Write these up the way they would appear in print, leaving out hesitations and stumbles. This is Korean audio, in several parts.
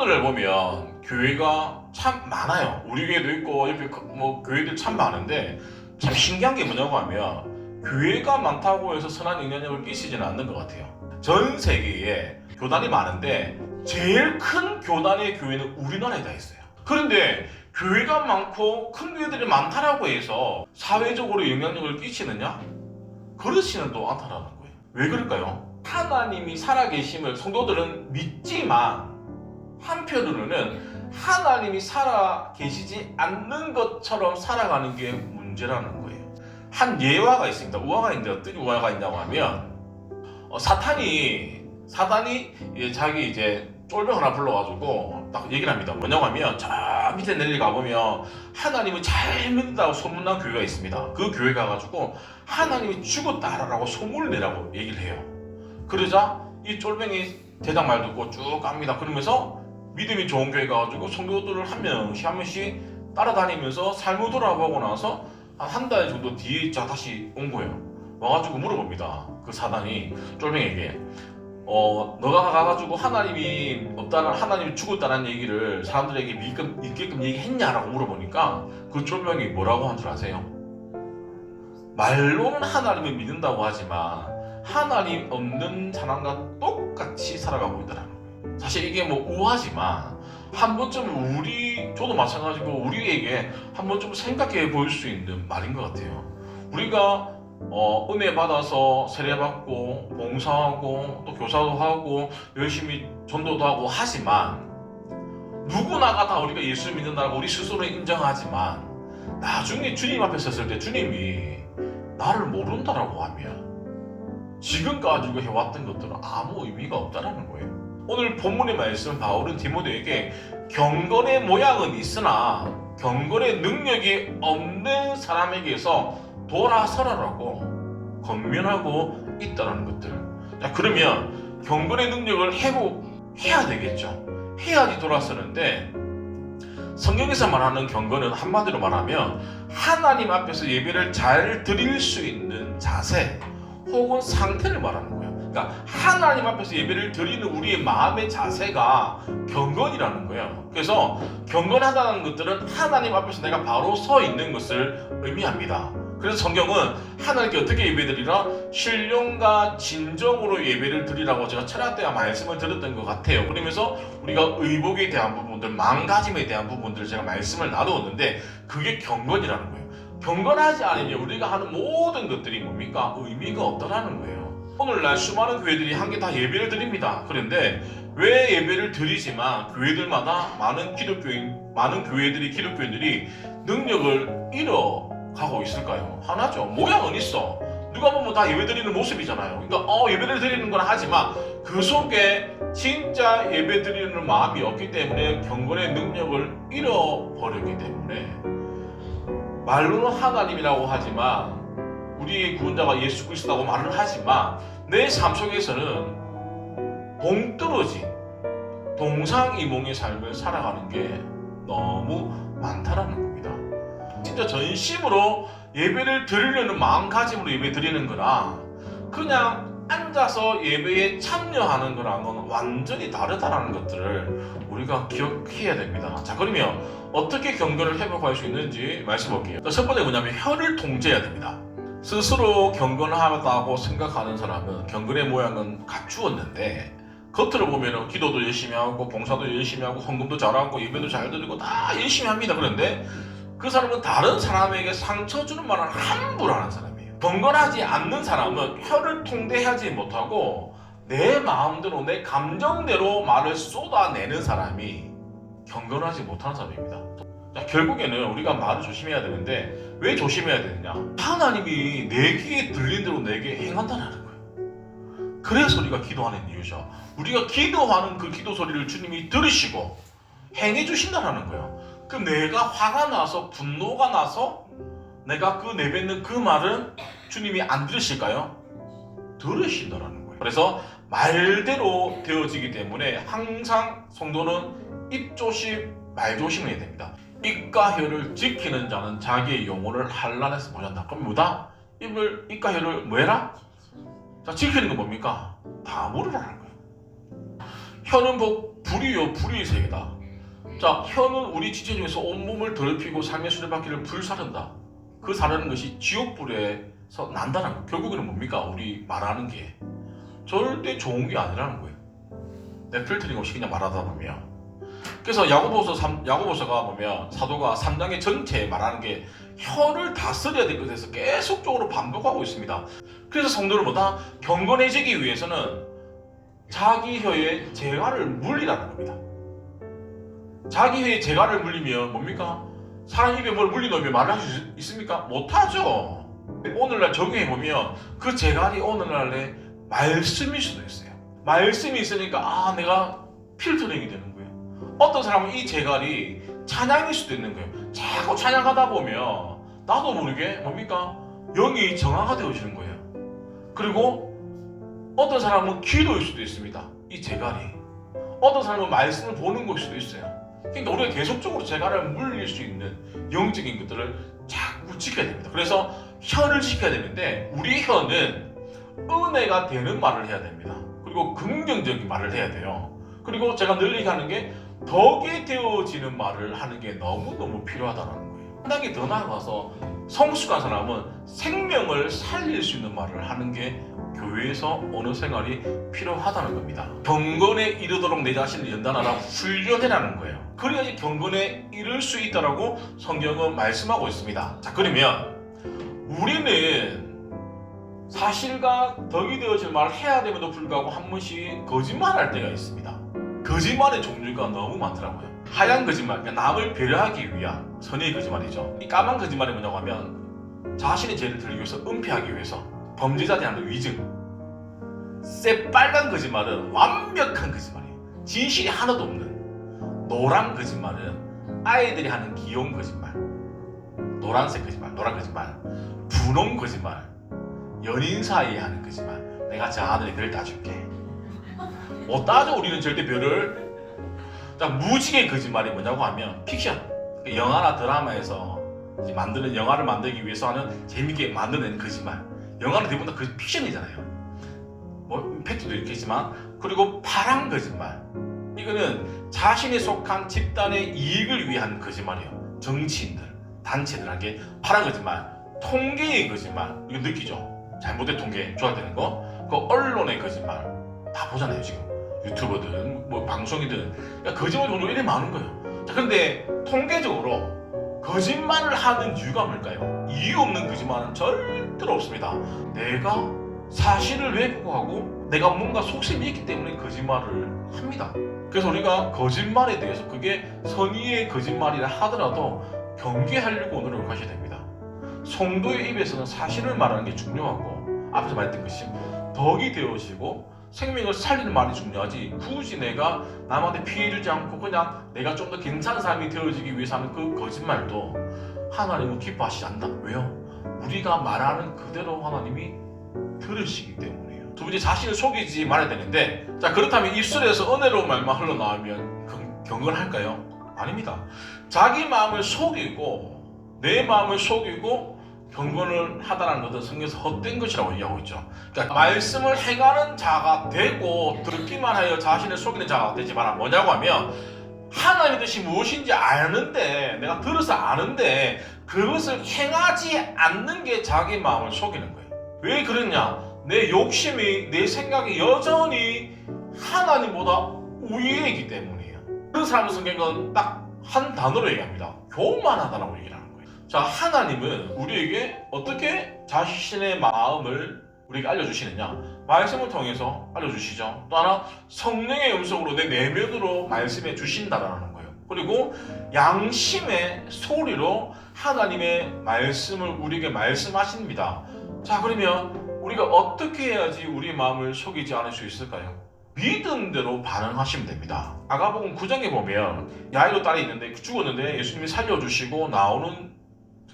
오늘날 보면 교회가 참 많아요. 우리 교회도 있고 옆에 뭐 교회들 참 많은데 참 신기한 게 뭐냐고 하면 교회가 많다고 해서 선한 영향력을 끼치지는 않는 것 같아요. 전 세계에 교단이 많은데 제일 큰 교단의 교회는 우리나라에 다 있어요. 그런데 교회가 많고 큰 교회들이 많다라고 해서 사회적으로 영향력을 끼치느냐? 그렇지는 또 않다라는 거예요. 왜 그럴까요? 하나님이 살아계심을 성도들은 믿지만 한편으로는 하나님이 살아계시지 않는 것처럼 살아가는 게 문제라는 거예요. 한 예화가 있습니다. 우화가 있는데 어떤 우화가 있냐고 하면 사단이 자기 이제 쫄병 하나 불러가지고 딱 얘기를 합니다. 뭐냐고 하면 저 밑에 내려가 보면 하나님을 잘 믿는다고 소문난 교회가 있습니다. 그 교회 가가지고 하나님이 죽었다라고 소문을 내라고 얘기를 해요. 그러자 이 쫄병이 대장 말 듣고 쭉 갑니다. 그러면서 믿음이 좋은 교회 가가지고 성도들을 한 명씩 따라다니면서 삶을 돌아보고 나서 한 달 정도 뒤에 다시 온 거예요. 와가지고 물어봅니다. 그 사단이 쫄병에게 너가 가가지고 하나님이 없다는, 하나님이 죽었다는 얘기를 사람들에게 믿게끔 얘기했냐라고 물어보니까 그 쫄병이 뭐라고 한 줄 아세요? 말로는 하나님을 믿는다고 하지만 하나님 없는 사람과 똑같이 살아가고 있다는 거예요. 사실 이게 뭐 우화지만 한 번쯤 저도 마찬가지고 우리에게 한 번쯤 생각해 볼 수 있는 말인 것 같아요. 우리가 은혜 받아서 세례 받고 봉사하고 또 교사도 하고 열심히 전도도 하고 하지만 누구나가 다 우리가 예수 믿는다고 우리 스스로 인정하지만 나중에 주님 앞에 섰을 때 주님이 나를 모른다라고 하면 지금까지 해왔던 것들은 아무 의미가 없다라는 거예요. 오늘 본문의 말씀 바울은 디모데에게 경건의 모양은 있으나 경건의 능력이 없는 사람에게서 돌아서라라고 권면하고 있다는 것들. 자, 그러면 경건의 능력을 회복해야 되겠죠. 해야지 돌아서는데 성경에서 말하는 경건은 한마디로 말하면 하나님 앞에서 예배를 잘 드릴 수 있는 자세 혹은 상태를 말하는 거예요. 그러니까 하나님 앞에서 예배를 드리는 우리의 마음의 자세가 경건이라는 거예요. 그래서 경건하다는 것들은 하나님 앞에서 내가 바로 서 있는 것을 의미합니다. 그래서 성경은 하나님께 어떻게 예배드리라? 신령과 진정으로 예배를 드리라고 제가 철학 때 말씀을 드렸던 것 같아요. 그러면서 우리가 의복에 대한 부분들, 마음가짐에 대한 부분들 제가 말씀을 나누었는데 그게 경건이라는 거예요. 경건하지 않으면 우리가 하는 모든 것들이 뭡니까? 의미가 없다라는 거예요. 오늘날 수많은 교회들이 한 개 다 예배를 드립니다. 그런데 왜 예배를 드리지만 교회들마다 많은 교회들이 기독교인들이 능력을 잃어가고 있을까요? 하나죠. 모양은 있어. 누가 보면 다 예배 드리는 모습이잖아요. 그러니까 예배를 드리는 건 하지만 그 속에 진짜 예배 드리는 마음이 없기 때문에 경건의 능력을 잃어버렸기 때문에 말로는 하나님이라고 하지만 우리의 구원자가 예수 그리스도라고 말을 하지만 내 삶 속에서는 동떨어진 동상이몽의 삶을 살아가는 게 너무 많다라는 겁니다. 진짜 전심으로 예배를 드리려는 마음가짐으로 예배 드리는 거나 그냥 앉아서 예배에 참여하는 거랑은 완전히 다르다라는 것들을 우리가 기억해야 됩니다. 자, 그러면 어떻게 경건을 회복할 수 있는지 말씀볼게요. 첫 번째 뭐냐면 혀를 통제해야 됩니다. 스스로 경건하다고 생각하는 사람은 경건의 모양은 갖추었는데 겉으로 보면 기도도 열심히 하고 봉사도 열심히 하고 헌금도 잘하고 예배도 잘 드리고 다 열심히 합니다. 그런데 그 사람은 다른 사람에게 상처 주는 말을 함부로 하는 사람이에요. 경건하지 않는 사람은 혀를 통제하지 못하고 내 마음대로 내 감정대로 말을 쏟아내는 사람이 경건하지 못하는 사람입니다. 자, 결국에는 우리가 말을 조심해야 되는데 왜 조심해야 되느냐? 하나님이 내 귀에 들린 대로 내게 행한다는 거예요. 그래서 우리가 기도하는 이유죠. 우리가 기도하는 그 기도 소리를 주님이 들으시고 행해 주신다는 거예요. 그럼 내가 화가 나서 분노가 나서 내가 내뱉는 그 말은 주님이 안 들으실까요? 들으신다는 거예요. 그래서 말대로 되어지기 때문에 항상 성도는 입조심, 말조심을 해야 됩니다. 입과 혀를 지키는 자는 자기의 영혼을 한란에서 보존한다. 그럼 뭐다? 입과 혀를 뭐 해라? 자, 지키는 건 뭡니까? 다 물으라는 거예요. 혀는 불이요, 불의 세계다. 자, 혀는 우리 지체 중에서 온몸을 더럽히고 삶의 수레바퀴를 불사른다. 그 사르는 것이 지옥불에서 난다는 거예요. 결국에는 뭡니까? 우리 말하는 게 절대 좋은 게 아니라는 거예요. 내 필터링 없이 그냥 말하다 보면. 그래서 야고보서가 보면 사도가 3장의 전체에 말하는 게 혀를 다스려야 될 것에 대해서 계속적으로 반복하고 있습니다. 그래서 성도를 보다 경건해지기 위해서는 자기 혀의 재갈을 물리라는 겁니다. 자기 혀의 재갈을 물리면 뭡니까? 사람 입에 뭘 물리놓으면 말을 할 수 있습니까? 못하죠. 오늘날 적용해보면 그 재갈이 오늘날의 말씀일 수도 있어요. 말씀이 있으니까 내가 필터링이 되는 거예요. 어떤 사람은 이 재갈이 찬양일 수도 있는 거예요. 자꾸 찬양하다 보면 나도 모르게 뭡니까? 영이 정화가 되어지는 거예요. 그리고 어떤 사람은 기도일 수도 있습니다. 이 재갈이. 어떤 사람은 말씀을 보는 것일 수도 있어요. 그러니까 우리가 계속적으로 재갈을 물릴 수 있는 영적인 것들을 자꾸 지켜야 됩니다. 그래서 혀를 지켜야 되는데 우리 혀는 은혜가 되는 말을 해야 됩니다. 그리고 긍정적인 말을 해야 돼요. 그리고 제가 늘 얘기하는 게 덕이 되어지는 말을 하는 게 너무너무 필요하다는 거예요. 한 단계 더 나아가서 성숙한 사람은 생명을 살릴 수 있는 말을 하는 게 교회에서 언어 생활이 필요하다는 겁니다. 경건에 이르도록 내 자신을 연단하라 훈련해라는 거예요. 그래야지 경건에 이를 수 있다라고 성경은 말씀하고 있습니다. 자, 그러면 우리는 사실과 덕이 되어질 말을 해야 됨에도 불구하고 한 번씩 거짓말할 때가 있습니다. 거짓말의 종류가 너무 많더라고요. 하얀 거짓말, 그러니까 남을 배려하기 위한 선의의 거짓말이죠. 이 까만 거짓말이 뭐냐고 하면 자신의 죄를 들기 위해서 은폐하기 위해서 범죄자에 대한 위증. 새빨간 거짓말은 완벽한 거짓말이에요. 진실이 하나도 없는. 노란 거짓말은 아이들이 하는 귀여운 거짓말. 노란색 거짓말, 노란 거짓말. 분홍 거짓말, 연인 사이에 하는 거짓말. 내가 저 하늘에 별 따줄게. 못 따져. 우리는 절대 별을. 자, 무지개 거짓말이 뭐냐고 하면 픽션. 영화나 드라마에서 만드는, 영화를 만들기 위해서 하는 재밌게 만드는 거짓말. 영화는 대부분 다 픽션이잖아요. 뭐 팩트도 있겠지만. 그리고 파란 거짓말. 이거는 자신이 속한 집단의 이익을 위한 거짓말이에요. 정치인들, 단체들에게 파란 거짓말. 통계의 거짓말. 이거 느끼죠? 잘못된 통계 조작되는 거. 그 언론의 거짓말 다 보잖아요. 지금 유튜버든 뭐 방송이든. 그러니까 거짓말 종류가 이렇게 많은 거예요. 자, 그런데 통계적으로 거짓말을 하는 이유가 뭘까요? 이유 없는 거짓말은 절대로 없습니다. 내가 사실을 왜곡하고 내가 뭔가 속셈이 있기 때문에 거짓말을 합니다. 그래서 우리가 거짓말에 대해서 그게 선의의 거짓말이라 하더라도 경계하려고 노력하셔야 됩니다. 성도의 입에서는 사실을 말하는 게 중요하고, 앞에서 말했던 것이 덕이 되어지고 생명을 살리는 말이 중요하지, 굳이 내가 남한테 피해 주지 않고 그냥 내가 좀 더 괜찮은 사람이 되어지기 위해서 하는 그 거짓말도 하나님은 기뻐하시지 않는다. 왜요? 우리가 말하는 그대로 하나님이 들으시기 때문이에요. 두 번째, 자신을 속이지 말아야 되는데, 자, 그렇다면 입술에서 은혜로운 말만 흘러나오면 경건할까요? 아닙니다. 자기 마음을 속이고 내 마음을 속이고 경건을 하다는 것은 성경에서 헛된 것이라고 얘기하고 있죠. 그러니까 말씀을 행하는 자가 되고 듣기만 하여 자신을 속이는 자가 되지 마라. 뭐냐고 하면 하나님의 뜻이 무엇인지 아는데, 내가 들어서 아는데 그것을 행하지 않는 게 자기 마음을 속이는 거예요. 왜 그러냐? 내 욕심이, 내 생각이 여전히 하나님보다 우위에 있기 때문이에요. 그런 사람의 성경은 딱 한 단어로 얘기합니다. 교만하다라고 얘기를 하는 거예요. 자, 하나님은 우리에게 어떻게 자신의 마음을 우리에게 알려주시느냐? 말씀을 통해서 알려주시죠. 또 하나, 성령의 음성으로 내 내면으로 말씀해 주신다라는 거예요. 그리고 양심의 소리로 하나님의 말씀을 우리에게 말씀하십니다. 자, 그러면 우리가 어떻게 해야지 우리 마음을 속이지 않을 수 있을까요? 믿음대로 반응하시면 됩니다. 마가복음 9장에 보면 야이로 딸이 있는데 죽었는데 예수님이 살려주시고 나오는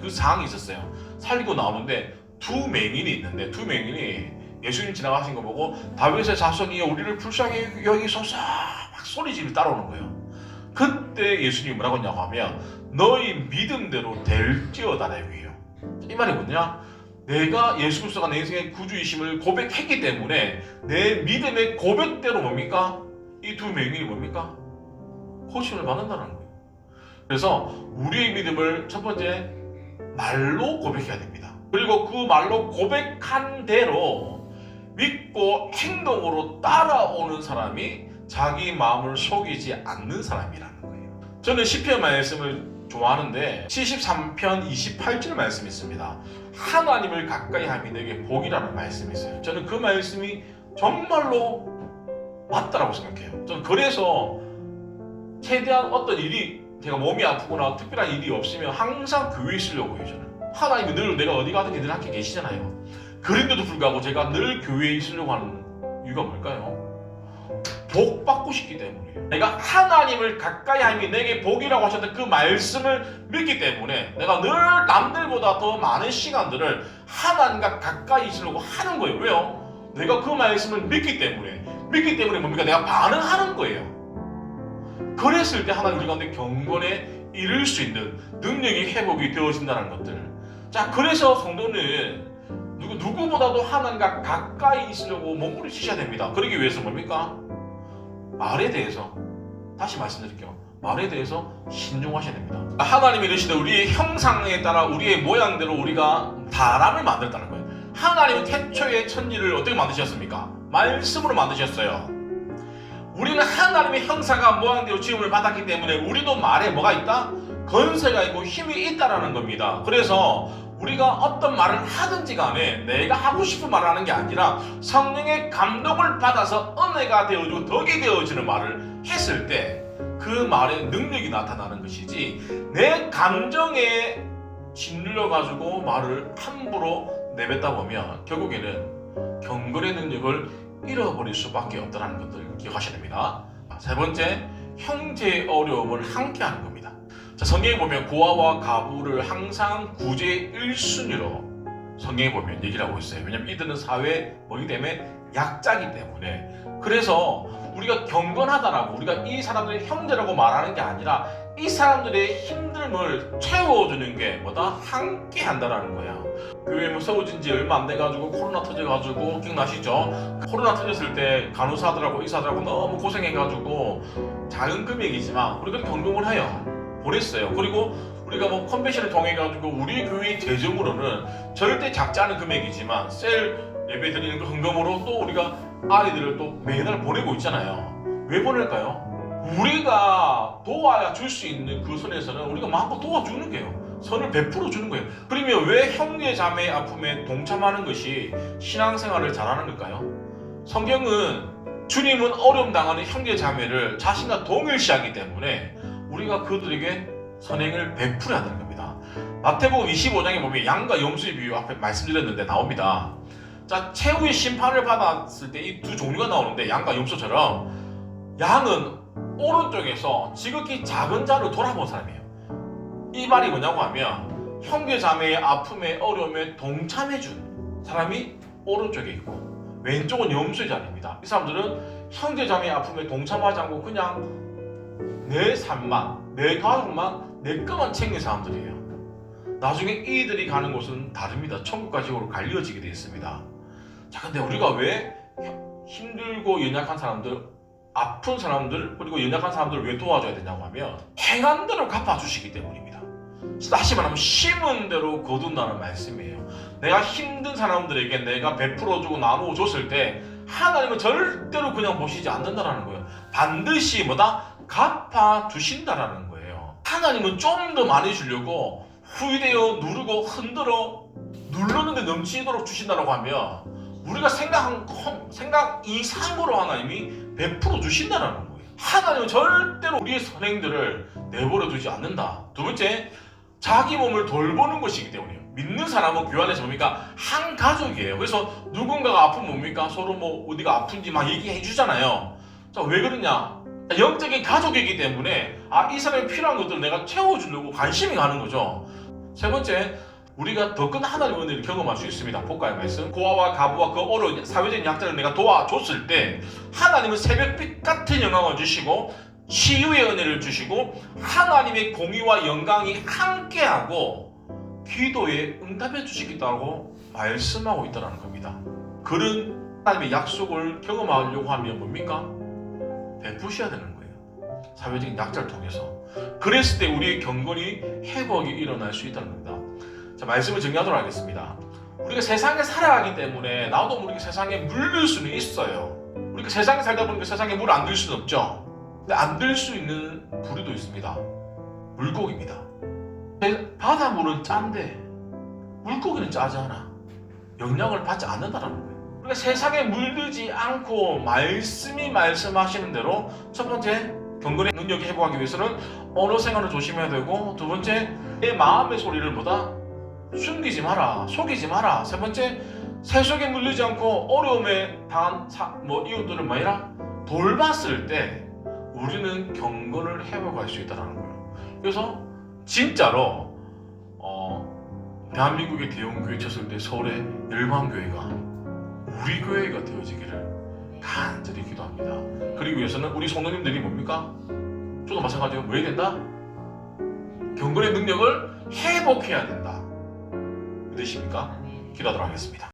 그 상황이 있었어요. 살리고 나오는데 두 맹인이 있는데, 두 맹인이 예수님 지나가신 거 보고 다윗의 자손이여 우리를 불쌍히 여기소서 막 소리지르 따라오는 거예요. 그때 예수님이 뭐라고 했냐고 하면 너희 믿음대로 될지어다 내 위요. 이 말이 뭐냐? 내가 예수 그리스도가 내 인생의 구주이심을 고백했기 때문에 내 믿음의 고백대로 뭡니까? 이 두 맹인이 뭡니까? 코칭을 받는다는 거예요. 그래서 우리의 믿음을 첫 번째 말로 고백해야 됩니다. 그리고 그 말로 고백한 대로 믿고 행동으로 따라오는 사람이 자기 마음을 속이지 않는 사람이라는 거예요. 저는 시편 말씀을 좋아하는데 73편 28절 말씀이 있습니다. 하나님을 가까이 함이 내게 복이라는 말씀이 있어요. 저는 그 말씀이 정말로 맞다라고 생각해요. 저는 그래서 최대한 어떤 일이 제가 몸이 아프거나 특별한 일이 없으면 항상 교회에 있으려고 해요. 저는 하나님이 늘 내가 어디 가든지 늘 함께 계시잖아요. 그런데도 불구하고 제가 늘 교회에 있으려고 하는 이유가 뭘까요? 복 받고 싶기 때문이에요. 내가 하나님을 가까이 함이 내게 복이라고 하셨던 그 말씀을 믿기 때문에 내가 늘 남들보다 더 많은 시간들을 하나님과 가까이 있으려고 하는 거예요. 왜요? 내가 그 말씀을 믿기 때문에 뭡니까? 내가 반응하는 거예요. 그랬을 때 하나님 우리 가운데 경건에 이룰 수 있는 능력이 회복이 되어진다는 것들. 자, 그래서 성도는 누구보다도 하나님과 가까이 있으려고 몸부림치셔야 됩니다. 그러기 위해서 뭡니까? 말에 대해서 다시 말씀드릴게요. 말에 대해서 신중하셔야 됩니다. 하나님이 이르시되 우리의 형상에 따라 우리의 모양대로 우리가 사람을 만들었다는 거예요. 하나님은 태초에 천지를 어떻게 만드셨습니까? 말씀으로 만드셨어요. 우리는 하나님의 형상과 모양대로 지음을 받았기 때문에 우리도 말에 뭐가 있다? 건세가 있고 힘이 있다라는 겁니다. 그래서 우리가 어떤 말을 하든지 간에 내가 하고 싶은 말을 하는 게 아니라 성령의 감동을 받아서 은혜가 되어지고 덕이 되어지는 말을 했을 때 그 말에 능력이 나타나는 것이지 내 감정에 짓눌려 가지고 말을 함부로 내뱉다 보면 결국에는 경건의 능력을 잃어버릴 수밖에 없다는 것을 기억하셔야 됩니다. 세 번째, 형제의 어려움을 함께하는 겁니다. 자, 성경에 보면 고아와 가부를 항상 구제의 1순위로 성경에 보면 얘기를 하고 있어요. 왜냐하면 이들은 사회에 뭐기 때문에 약자이기 때문에. 그래서 우리가 경건하다라고 우리가 이 사람들의 형제라고 말하는 게 아니라 이 사람들의 힘듦을 채워주는 게 뭐다? 함께 한다라는 거야. 교회 뭐 세워진 지 얼마 안 돼가지고 코로나 터져가지고 기억나시죠? 코로나 터졌을 때 간호사들하고 의사들하고 너무 고생해가지고 작은 금액이지만 우리가 경동을 해요. 보냈어요. 그리고 우리가 뭐 컨벤션을 통해가지고 우리 교회 재정으로는 절대 작지 않은 금액이지만 셀 예배 드리는 그 헌금으로 또 우리가 아이들을 또 매달 보내고 있잖아요. 왜 보낼까요? 우리가 도와야 줄 수 있는 그 선에서는 우리가 마음껏 도와주는 거예요. 선을 베풀어 주는 거예요. 그러면 왜 형제 자매의 아픔에 동참하는 것이 신앙생활을 잘하는 걸까요? 성경은 주님은 어려움 당하는 형제 자매를 자신과 동일시하기 때문에 우리가 그들에게 선행을 베풀어야 되는 겁니다. 마태복음 25장에 보면 양과 염소의 비유 앞에 말씀드렸는데 나옵니다. 자, 최후의 심판을 받았을 때 이 두 종류가 나오는데 양과 염소처럼 양은 오른쪽에서 지극히 작은 자를 돌아본 사람이에요. 이 말이 뭐냐고 하면 형제 자매의 아픔에 어려움에 동참해준 사람이 오른쪽에 있고 왼쪽은 염소의 자리입니다. 이 사람들은 형제 자매의 아픔에 동참하지 않고 그냥 내 삶만, 내 가족만, 내 것만 챙긴 사람들이에요. 나중에 이들이 가는 곳은 다릅니다. 천국과 지옥으로 갈려지게 되어 있습니다. 자, 근데 우리가 왜 힘들고 연약한 사람들, 아픈 사람들, 그리고 연약한 사람들을 왜 도와줘야 되냐고 하면 행한 대로 갚아주시기 때문입니다. 다시 말하면 심은 대로 거둔다는 말씀이에요. 내가 힘든 사람들에게 내가 베풀어주고 나누어줬을 때 하나님은 절대로 그냥 보시지 않는다는 거예요. 반드시 뭐다? 갚아주신다는 거예요. 하나님은 좀 더 많이 주려고 후회되어 누르고 흔들어 눌렀는데 넘치도록 주신다고 하면 우리가 생각 이상으로 하나님이 베풀어 주신다는 거예요. 하나님은 절대로 우리의 선행들을 내버려 두지 않는다. 두 번째, 자기 몸을 돌보는 것이기 때문이에요. 믿는 사람은 교회 안에서 뭡니까? 한 가족이에요. 그래서 누군가가 아프면 뭡니까? 서로 뭐 어디가 아픈지 막 얘기해 주잖아요. 자, 왜 그러냐? 영적인 가족이기 때문에 이 사람이 필요한 것들을 내가 채워주려고 관심이 가는 거죠. 세 번째, 우리가 더 큰 하나님의 은혜를 경험할 수 있습니다. 볼까요? 말씀. 고아와 가부와 그 어려운 사회적인 약자를 내가 도와줬을 때 하나님은 새벽빛 같은 영광을 주시고 치유의 은혜를 주시고 하나님의 공의와 영광이 함께하고 기도에 응답해 주시겠다고 말씀하고 있다는 겁니다. 그런 하나님의 약속을 경험하려고 하면 뭡니까? 베푸셔야 되는 거예요. 사회적인 약자를 통해서. 그랬을 때 우리의 경건이 회복이 일어날 수 있다는 겁니다. 자, 말씀을 정리하도록 하겠습니다. 우리가 세상에 살아가기 때문에 나도 모르게 세상에 물들 수는 있어요. 우리가 세상에 살다 보니까 세상에 물 안 들 수는 없죠. 근데 안 들 수 있는 부류도 있습니다. 물고기입니다. 바닷물은 짠데 물고기는 짜지 않아. 영향을 받지 않는다는 거예요. 우리가 세상에 물들지 않고 말씀이 말씀하시는 대로 첫 번째 경건의 능력이 회복하기 위해서는 언어 생활을 조심해야 되고, 두 번째 내 마음의 소리를 보다 숨기지 마라, 속이지 마라. 세 번째, 세속에 물리지 않고 어려움에 당한 이웃들을 뭐해라? 돌봤을 때 우리는 경건을 회복할 수 있다는 거예요. 그래서 진짜로 대한민국의 대형교회 쳤을 때 서울의 열방교회가 우리 교회가 되어지기를 간절히 기도합니다. 그리고 위해서는 우리 성도님들이 뭡니까? 저도 마찬가지로 뭐 해야 된다? 경건의 능력을 회복해야 된다. 믿으십니까? 기도하도록 하겠습니다.